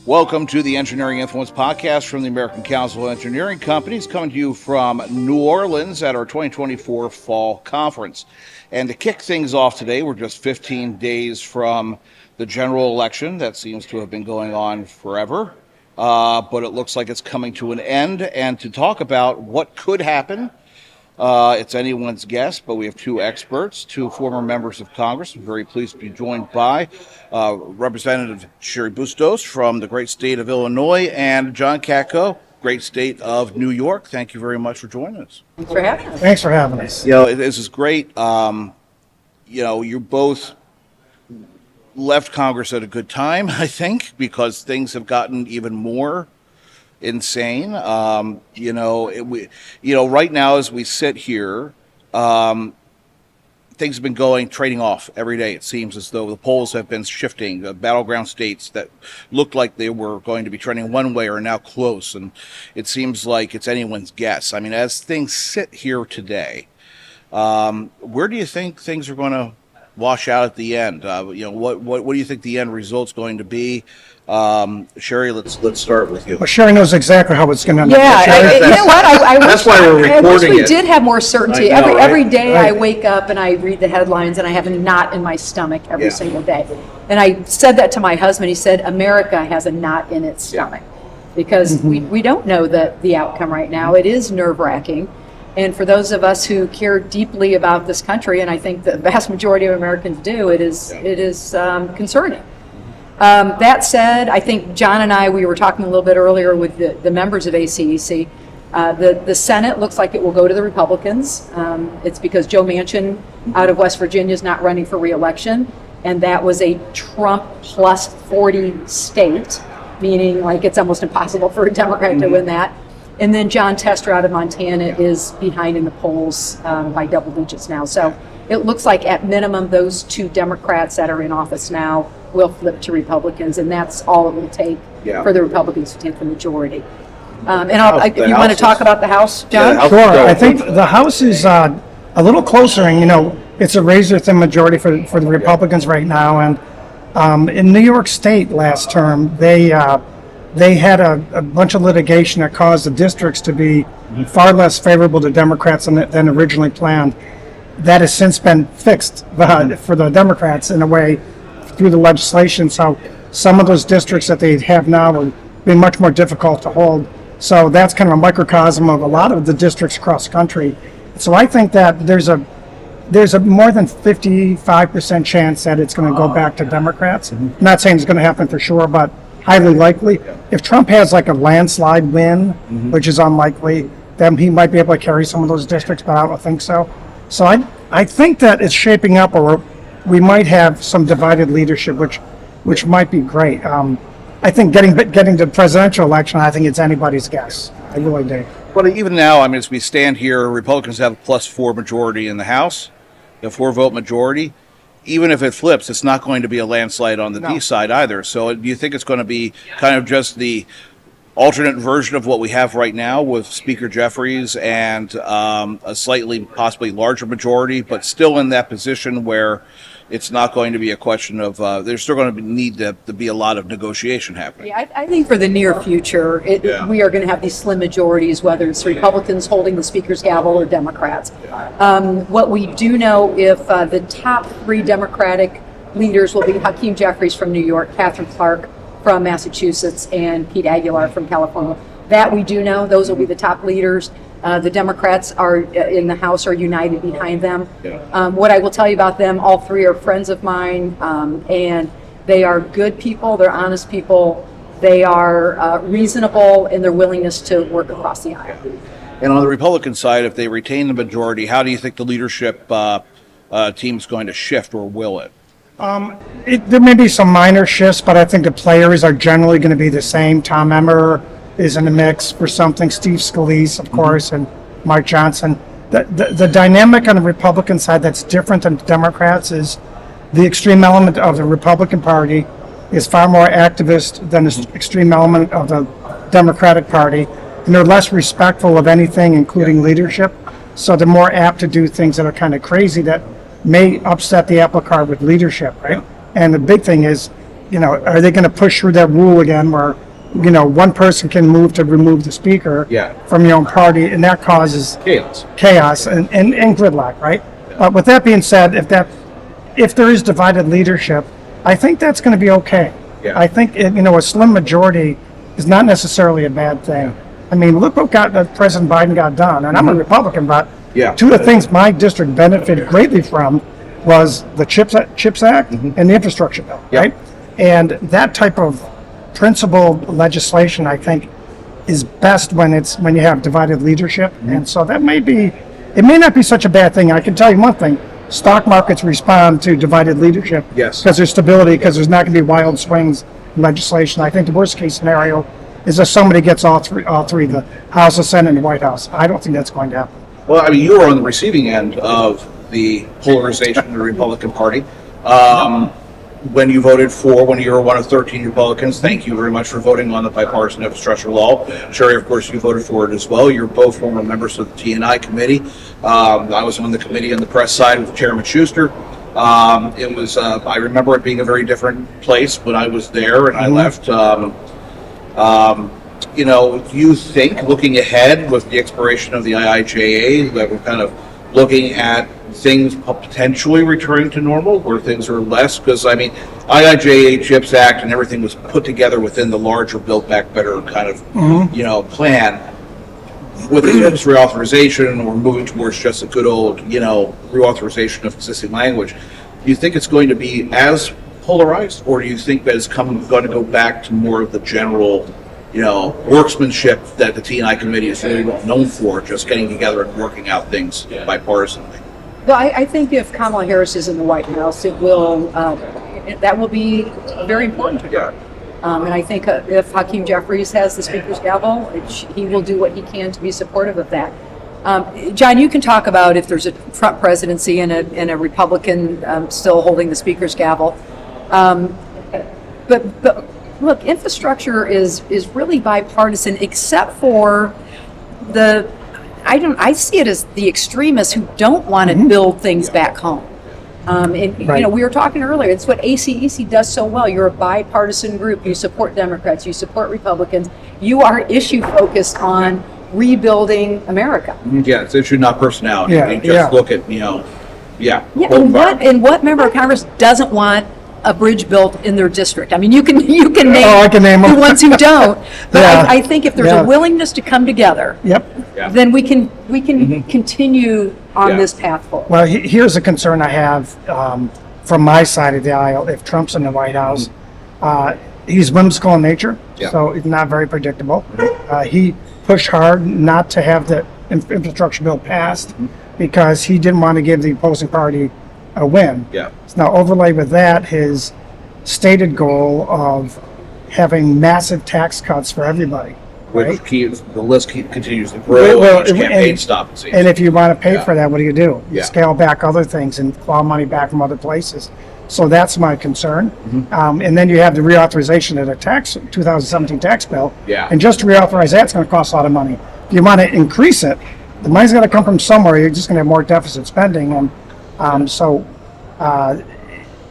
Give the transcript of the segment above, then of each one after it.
Welcome to the Engineering Influence podcast from the American Council of Engineering Companies, coming to you from New Orleans at our 2024 Fall Conference. And to kick things off today, we're just 15 days from the general election that seems to have been going on forever, but it looks like it's coming to an end. And to talk about what could happen, it's anyone's guess, but we have two experts, two former members of Congress. I'm very pleased to be joined by Representative Cheri Bustos from the great state of Illinois and John Katko, great state of New York. Thank you very much for joining us. Thanks for having us. Thanks for having us. This is great. You both left Congress at a good time, I think, because things have gotten even more insane. Right now as we sit here, things have been trading off every day. It seems as though the polls have been shifting. The battleground states that looked like they were going to be trending one way are now close, and it seems like it's anyone's guess. I mean, as things sit here today, where do you think things are going to wash out at the end? What do you think the end result's going to be? Cheri, let's start with you. Well, Cheri knows exactly how it's going to end. Yeah, you know what? That's why we're recording it. I wish we did have more certainty. I know, Every right? day I wake up and I read the headlines and I have a knot in my stomach every single day. And I said that to my husband. He said, America has a knot in its stomach because we don't know the outcome right now. It is nerve-wracking. And for those of us who care deeply about this country, and I think the vast majority of Americans do, it is concerning. That said, I think John and we were talking a little bit earlier with the members of ACEC. The Senate looks like it will go to the Republicans. It's because Joe Manchin out of West Virginia is not running for re-election, and that was a Trump plus 40 state, meaning like it's almost impossible for a Democrat to win that. And then John Tester out of Montana is behind in the polls by double digits now. So it looks like at minimum those two Democrats that are in office now will flip to Republicans, and that's all it will take for the Republicans to take the majority. If you want to talk about the House, John? Sure. I think the House is a little closer, and it's a razor-thin majority for the Republicans right now. And in New York State last term, they had a bunch of litigation that caused the districts to be far less favorable to Democrats than originally planned. That has since been fixed for the Democrats in a way through the legislation. So some of those districts that they have now will be much more difficult to hold. So that's kind of a microcosm of a lot of the districts across the country. So I think that there's a more than 55% chance that it's going to go back to Democrats. I'm not saying it's going to happen for sure, but highly likely. If Trump has like a landslide win, which is unlikely, then he might be able to carry some of those districts, but I don't think so. So I think that it's shaping up, or we might have some divided leadership, which might be great. I think getting to the presidential election, I think it's anybody's guess. I really do. But even now, as we stand here, Republicans have a +4 majority in the House, a 4-vote majority. Even if it flips, it's not going to be a landslide on the D side either. So do you think it's going to be kind of just the alternate version of what we have right now with Speaker Jeffries and a slightly, possibly larger majority, but still in that position where it's not going to be a question of, there's still going to need to be a lot of negotiation happening? Yeah, I think for the near future, we are going to have these slim majorities, whether it's Republicans holding the Speaker's gavel or Democrats. What we do know, if the top 3 Democratic leaders will be Hakeem Jeffries from New York, Catherine Clark from Massachusetts, and Pete Aguilar from California. That we do know. Those will be the top leaders. The Democrats are in the House are united behind them. What I will tell you about them, all 3 are friends of mine, and they are good people. They're honest people. They are reasonable in their willingness to work across the aisle. And on the Republican side, if they retain the majority, how do you think the leadership team is going to shift, or will it? There may be some minor shifts, but I think the players are generally going to be the same. Tom Emmer is in the mix for something. Steve Scalise, of course, and Mike Johnson. The dynamic on the Republican side that's different than the Democrats is the extreme element of the Republican Party is far more activist than the extreme element of the Democratic Party, and they're less respectful of anything, including leadership. So they're more apt to do things that are kind of crazy that may upset the apple cart with leadership, right? And the big thing is are they going to push through that rule again where, one person can move to remove the speaker from your own party, and that causes chaos and gridlock, right? But with that being said, if there is divided leadership, I think that's going to be okay. I think a slim majority is not necessarily a bad thing. I mean, look what President Biden got done, and I'm a Republican, but two of the things my district benefited greatly from was the CHIPS Act and the infrastructure bill, right? And that type of principled legislation, I think, is best when you have divided leadership. And so it may not be such a bad thing. I can tell you one thing: stock markets respond to divided leadership because there's stability, because there's not going to be wild swings in legislation. I think the worst case scenario is if somebody gets all three, the House, the Senate, and the White House. I don't think that's going to happen. Well, I mean, you were on the receiving end of the polarization in the Republican Party. When you voted when you were one of 13 Republicans, thank you very much for voting on the bipartisan infrastructure law. Cheri, of course, you voted for it as well. You're both former members of the T&I committee. I was on the committee on the press side with Chairman Schuster. It was, I remember it being a very different place when I was there and I left. Do you think, looking ahead with the expiration of the IIJA, that we're kind of looking at things potentially returning to normal, where things are less? Because, I mean, IIJA, CHIPS Act, and everything was put together within the larger Build Back Better kind of, plan. With the CHIPS reauthorization, we're moving towards just a good old, reauthorization of existing language. Do you think it's going to be as polarized, or do you think that it's going to go back to more of the general, worksmanship that the T&I committee is really well known for, just getting together and working out things bipartisanly? Well, I think if Kamala Harris is in the White House, that will be very important to her. And I think if Hakeem Jeffries has the Speaker's gavel, he will do what he can to be supportive of that. John, you can talk about if there's a Trump presidency and a Republican still holding the Speaker's gavel. But look, infrastructure is really bipartisan, except for I see it as the extremists who don't want to build things back home. We were talking earlier, it's what ACEC does so well. You're a bipartisan group. You support Democrats, you support Republicans. You are issue focused on rebuilding America. Yeah, it's issue, not personality. You just look at, and what member of Congress doesn't want a bridge built in their district? I mean, you can name the ones who don't. But I think if there's a willingness to come together, then we can continue on this path forward. Well, here's a concern I have from my side of the aisle. If Trump's in the White House, he's whimsical in nature, so it's not very predictable. He pushed hard not to have the infrastructure bill passed because he didn't want to give the opposing party a win. So now overlay with that his stated goal of having massive tax cuts for everybody. Which the list continues to grow. Each campaign stops. And if you want to pay for that, what do? You scale back other things and claw money back from other places. So that's my concern. And then you have the reauthorization of the 2017 tax bill. And just to reauthorize that's going to cost a lot of money. If you want to increase it, the money's got to come from somewhere. You're just going to have more deficit spending. And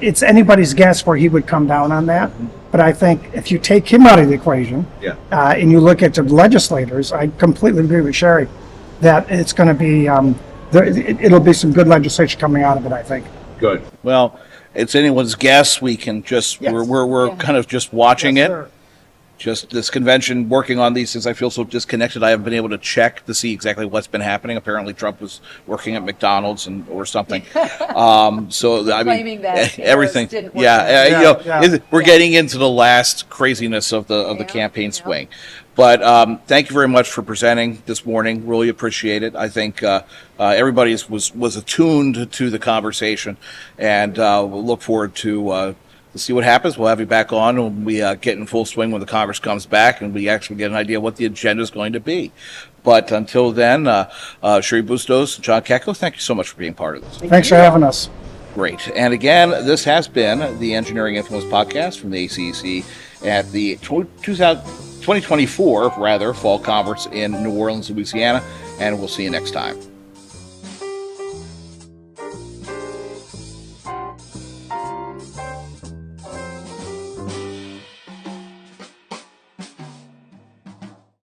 it's anybody's guess where he would come down on that. But I think if you take him out of the equation and you look at the legislators, I completely agree with Cheri that it's going to be, it'll be some good legislation coming out of it, I think. Good. Well, it's anyone's guess. We can just, we're kind of just watching it. Sir. Just this convention, working on these things, I feel so disconnected. I haven't been able to check to see exactly what's been happening. Apparently, Trump was working at McDonald's or something. So I mean, everything. We're getting into the last craziness of the campaign swing. But thank you very much for presenting this morning. Really appreciate it. I think everybody was attuned to the conversation, and we'll look forward to. We'll see what happens. We'll have you back on when we get in full swing when the Congress comes back and we actually get an idea what the agenda is going to be. But until then, Cheri Bustos and John Katko, thank you so much for being part of this. Thanks for having us. Great. And again, this has been the Engineering Influence podcast from the ACEC at the 2024 Fall Conference in New Orleans, Louisiana. And we'll see you next time.